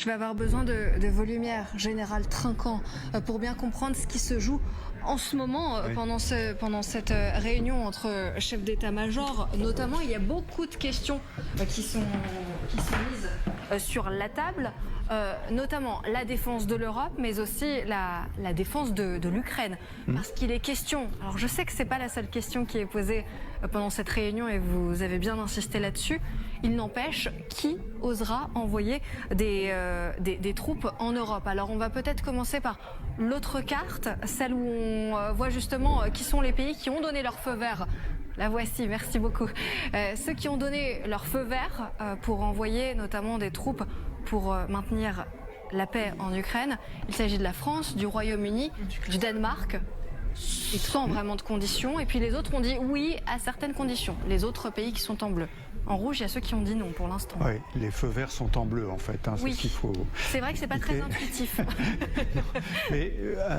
Je vais avoir besoin de vos lumières, Général Trinquant, pour bien comprendre ce qui se joue en ce moment pendant cette réunion entre chefs d'état-major. Notamment, il y a beaucoup de questions qui sont mises sur la table. Notamment la défense de l'Europe, mais aussi la défense de l'Ukraine. Parce qu'il est question, alors je sais que ce n'est pas la seule question qui est posée pendant cette réunion et vous avez bien insisté là-dessus, il n'empêche, qui osera envoyer des troupes en Europe? Alors on va peut-être commencer par l'autre carte, celle où on voit justement qui sont les pays qui ont donné leur feu vert. La voici, merci beaucoup. Ceux qui ont donné leur feu vert pour envoyer notamment des troupes pour maintenir la paix en Ukraine. Il s'agit de la France, du Royaume-Uni, du Danemark, et sans vraiment de conditions. Et puis les autres ont dit oui à certaines conditions. Les autres pays qui sont en bleu. En rouge, il y a ceux qui ont dit non pour l'instant. Oui, les feux verts sont en bleu en fait. Hein, oui, c'est ce qu'il faut. C'est vrai que c'est pas très intuitif. Mais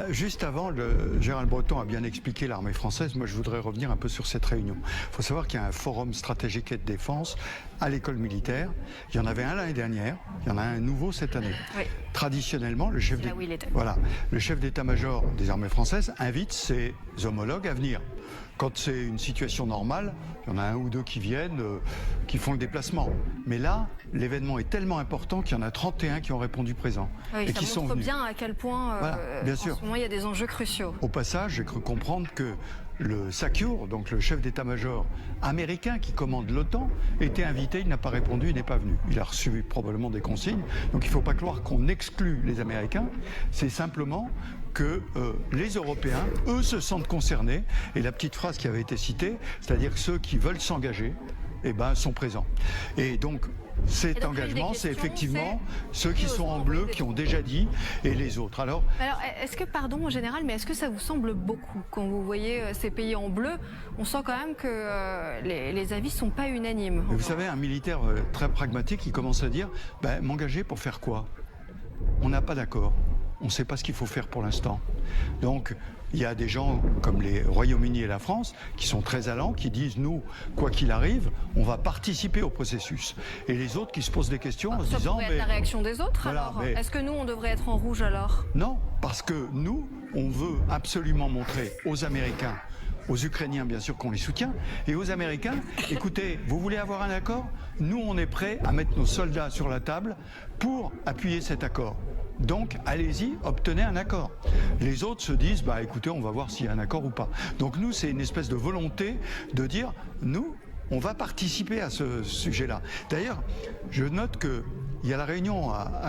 juste avant, Gérald Breton a bien expliqué l'armée française. Moi, je voudrais revenir un peu sur cette réunion. Il faut savoir qu'il y a un forum stratégique et de défense à l'école militaire. Il y en avait un l'année dernière. Il y en a un nouveau cette année. Oui. Traditionnellement, le chef d'état-major des armées françaises invite ses homologues à venir. Quand c'est une situation normale, il y en a un ou deux qui viennent, qui font le déplacement. Mais là, l'événement est tellement important qu'il y en a 31 qui ont répondu présent. Oui, et qui sont venus. Ça montre bien à quel point, bien sûr. En ce moment, il y a des enjeux cruciaux. Au passage, j'ai cru comprendre que le SACEUR, donc le chef d'état-major américain qui commande l'OTAN, était invité, il n'a pas répondu, il n'est pas venu. Il a reçu probablement des consignes. Donc il ne faut pas croire qu'on exclut les Américains. C'est simplement que les Européens, eux, se sentent concernés. Et la petite phrase qui avait été citée, c'est-à-dire que ceux qui veulent s'engager, sont présents. Et donc, cet engagement, c'est effectivement ceux qui sont en bleu, qui ont déjà dit, et les autres. Alors est-ce que, pardon, en général, mais est-ce que ça vous semble beaucoup quand vous voyez ces pays en bleu? On sent quand même que les avis ne sont pas unanimes. Vous savez, un militaire très pragmatique, il commence à dire m'engager pour faire quoi? On n'a pas d'accord. On ne sait pas ce qu'il faut faire pour l'instant. Donc, il y a des gens comme les Royaume-Uni et la France qui sont très allants, qui disent nous, quoi qu'il arrive, on va participer au processus. Et les autres qui se posent des questions en se disant... Ça pourrait être la réaction des autres voilà, alors. Est-ce que nous, on devrait être en rouge alors? Non, parce que nous, on veut absolument montrer aux Américains, aux Ukrainiens bien sûr qu'on les soutient, et aux Américains, écoutez, vous voulez avoir un accord? Nous, on est prêts à mettre nos soldats sur la table pour appuyer cet accord. Donc, allez-y, obtenez un accord. Les autres se disent, écoutez, on va voir s'il y a un accord ou pas. Donc nous, c'est une espèce de volonté de dire, nous, on va participer à ce sujet-là. D'ailleurs, je note qu'il y a la réunion à